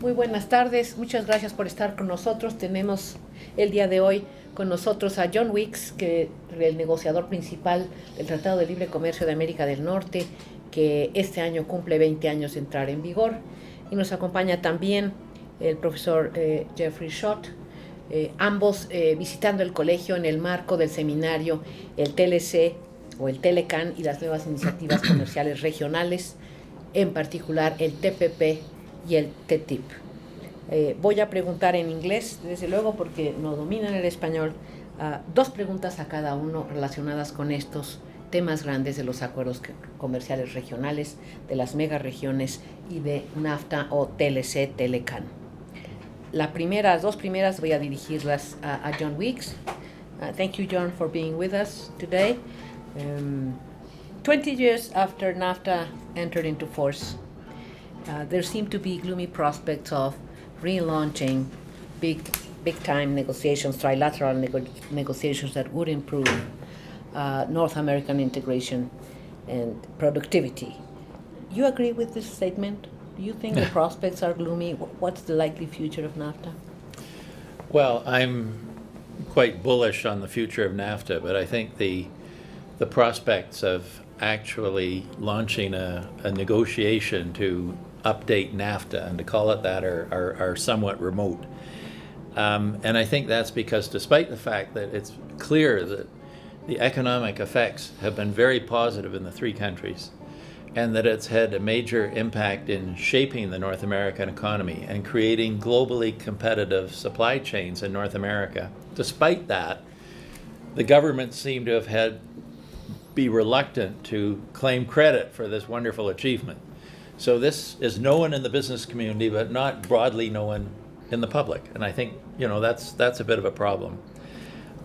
Muy buenas tardes, muchas gracias por estar con nosotros. Tenemos el día de hoy con nosotros a John Weeks, que es el negociador principal del Tratado de Libre Comercio de América del Norte, que este año cumple 20 años de entrar en vigor. Y nos acompaña también el profesor Jeffrey Schott, ambos visitando el colegio en el marco del seminario el TLC o el TLCAN y las nuevas iniciativas comerciales regionales, en particular el TPP y el TTIP. Voy a preguntar en inglés, desde luego, porque no dominan el español, dos preguntas a cada uno relacionadas con estos temas grandes de los acuerdos comerciales regionales, de las megaregiones y de NAFTA o TLC, TLCAN. Las dos primeras voy a dirigirlas a John Weeks. Thank you, John, for being with us today. 20 years after NAFTA entered into force, there seem to be gloomy prospects of relaunching big-time negotiations, trilateral negotiations that would improve North American integration and productivity. You agree with this statement? Do you think the prospects are gloomy? What's the likely future of NAFTA? Well, I'm quite bullish on the future of NAFTA, but I think the prospects of actually launching a negotiation to update NAFTA and to call it that are somewhat remote. And I think that's because, despite the fact that it's clear that the economic effects have been very positive in the three countries, and that it's had a major impact in shaping the North American economy and creating globally competitive supply chains in North America. Despite that, the government seem to have be reluctant to claim credit for this wonderful achievement. So this is known in the business community, but not broadly known in the public. And I think, that's a bit of a problem.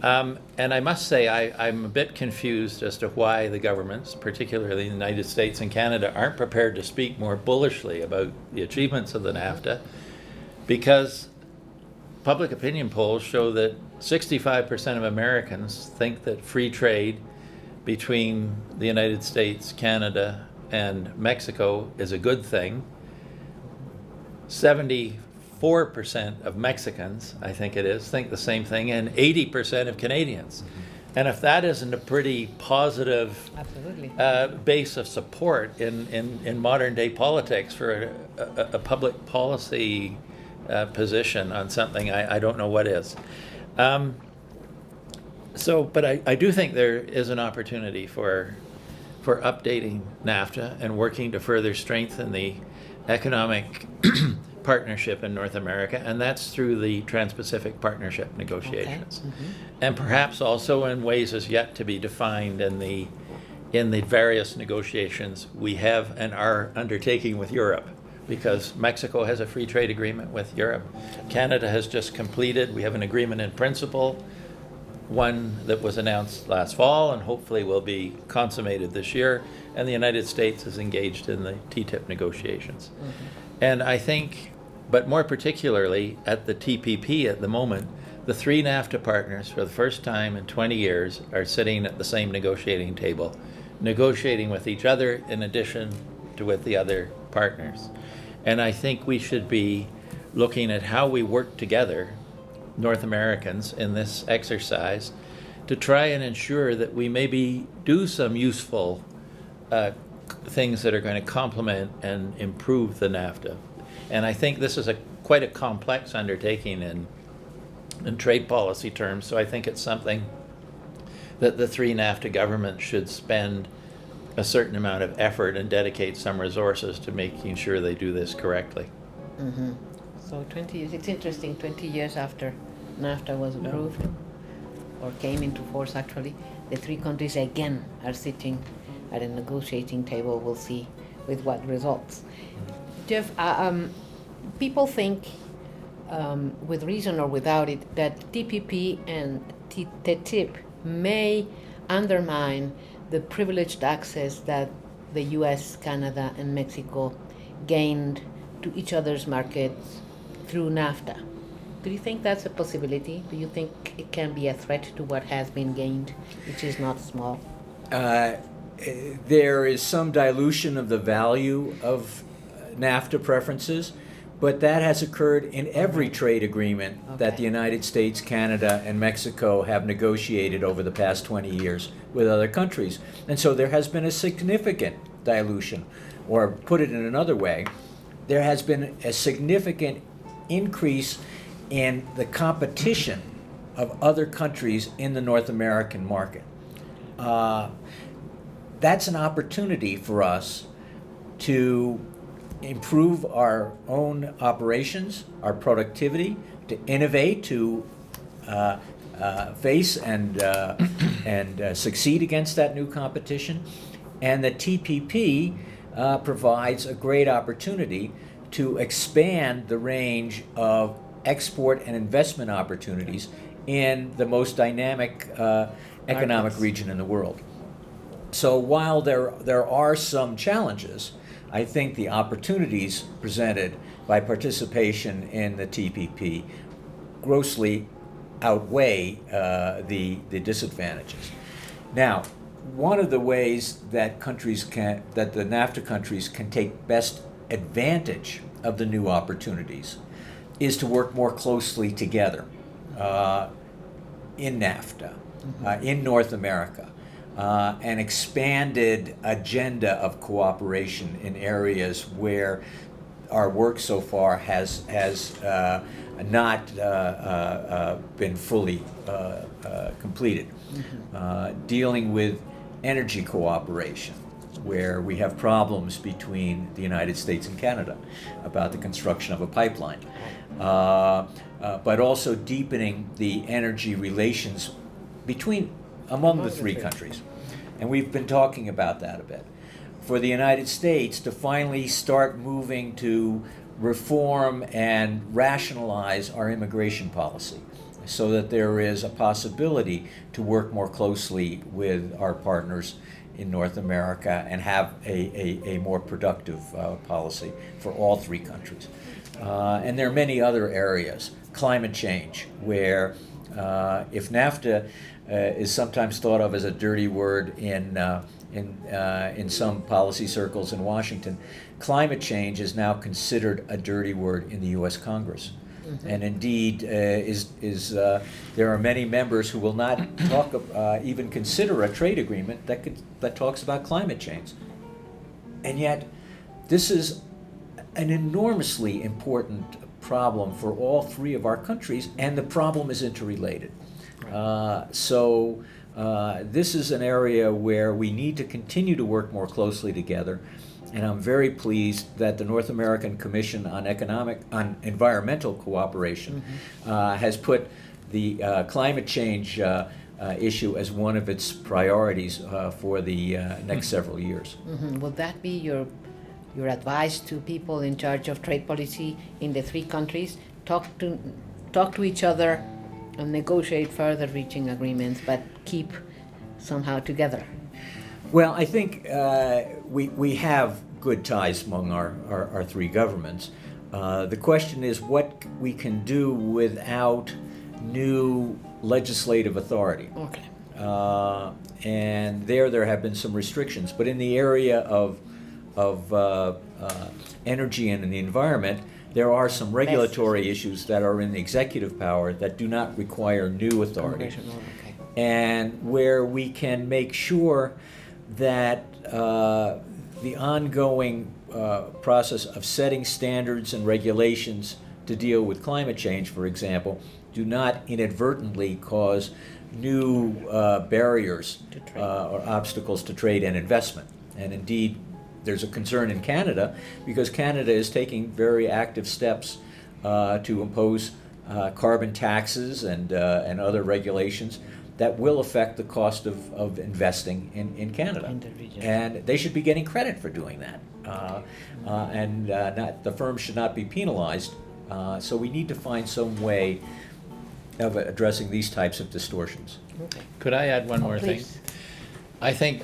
And I must say, I'm a bit confused as to why the governments, particularly the United States and Canada, aren't prepared to speak more bullishly about the achievements of the NAFTA, because public opinion polls show that 65% of Americans think that free trade between the United States, Canada, and Mexico is a good thing. 74% of Mexicans, I think it is, think the same thing, and 80% of Canadians. Mm-hmm. And if that isn't a pretty positive base of support in modern day politics for a public policy position on something, I don't know what is. But I do think there is an opportunity for updating NAFTA and working to further strengthen the economic partnership in North America, and that's through the Trans-Pacific Partnership negotiations. Okay. Mm-hmm. And perhaps also in ways as yet to be defined in the various negotiations we have and are undertaking with Europe, because Mexico has a free trade agreement with Europe. Canada has just completed, we have an agreement in principle, one that was announced last fall and hopefully will be consummated this year, and the United States is engaged in the TTIP negotiations. Mm-hmm. And I think, but more particularly at the TPP at the moment, the three NAFTA partners for the first time in 20 years are sitting at the same negotiating table, negotiating with each other in addition to with the other partners. And I think we should be looking at how we work together, North Americans, in this exercise to try and ensure that we maybe do some useful things that are going to complement and improve the NAFTA. And I think this is quite a complex undertaking in trade policy terms, so I think it's something that the three NAFTA governments should spend a certain amount of effort and dedicate some resources to making sure they do this correctly. Mm-hmm. So 20 years, it's interesting, 20 years after NAFTA was approved, or came into force actually, the three countries again are sitting at a negotiating table. We'll see with what results. Jeff, people think, with reason or without it, that TPP and TTIP may undermine the privileged access that the US, Canada, and Mexico gained to each other's markets through NAFTA. Do you think that's a possibility? Do you think it can be a threat to what has been gained, which is not small? There is some dilution of the value of NAFTA preferences, But that has occurred in every trade agreement that the United States, Canada, and Mexico have negotiated over the past 20 years with other countries. And so there has been a significant dilution, or put it in another way, there has been a significant increase in the competition of other countries in the North American market. That's an opportunity for us to improve our own operations, our productivity, to innovate, to face and succeed against that new competition. And the TPP provides a great opportunity to expand the range of export and investment opportunities in the most dynamic economic region in the world. So while there are some challenges, I think the opportunities presented by participation in the TPP grossly outweigh the disadvantages. Now, one of the ways that the NAFTA countries can take best advantage of the new opportunities is to work more closely together in NAFTA, in North America. An expanded agenda of cooperation in areas where our work so far has not been fully completed. Dealing with energy cooperation, where we have problems between the United States and Canada about the construction of a pipeline, but also deepening the energy relations among the three countries. And we've been talking about that a bit. For the United States to finally start moving to reform and rationalize our immigration policy so that there is a possibility to work more closely with our partners in North America and have a more productive policy for all three countries. And there are many other areas. Climate change, where if NAFTA is sometimes thought of as a dirty word in some policy circles in Washington, climate change is now considered a dirty word in the U.S. Congress. And indeed, there are many members who will not even consider a trade agreement that talks about climate change. And yet, this is an enormously important problem for all three of our countries, and the problem is interrelated. So this is an area where we need to continue to work more closely together, and I'm very pleased that the North American Commission on Environmental Cooperation has put the climate change issue as one of its priorities for the next several years. Will that be your advice to people in charge of trade policy in the three countries? Talk to each other and negotiate further reaching agreements, but keep somehow together. Well, I think we have good ties among our three governments. The question is what we can do without new legislative authority. Okay. And there have been some restrictions, but in the area of energy and in the environment, there are some regulatory issues that are in the executive power that do not require new authority. Okay. And where we can make sure that the ongoing process of setting standards and regulations to deal with climate change, for example, do not inadvertently cause new barriers or obstacles to trade and investment. And indeed, there's a concern in Canada because Canada is taking very active steps to impose carbon taxes and other regulations that will affect the cost of investing in Canada. In the region. And they should be getting credit for doing that. The firms should not be penalized. So we need to find some way of addressing these types of distortions. Okay. Could I add one more thing? Please. I think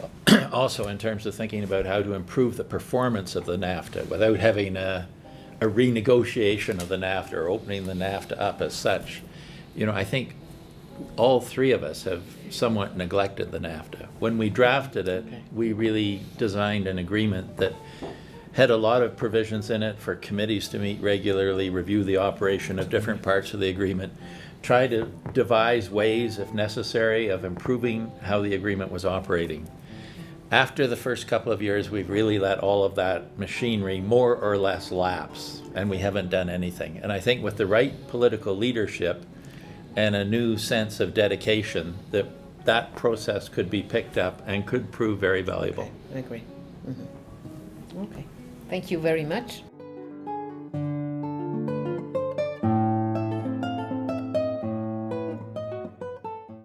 also in terms of thinking about how to improve the performance of the NAFTA without having a renegotiation of the NAFTA or opening the NAFTA up as such, I think all three of us have somewhat neglected the NAFTA. When we drafted it, we really designed an agreement that had a lot of provisions in it for committees to meet regularly, review the operation of different parts of the agreement, try to devise ways, if necessary, of improving how the agreement was operating. After the first couple of years, we've really let all of that machinery more or less lapse, and we haven't done anything. And I think with the right political leadership and a new sense of dedication, that process could be picked up and could prove very valuable. I agree. Okay. Thank you very much.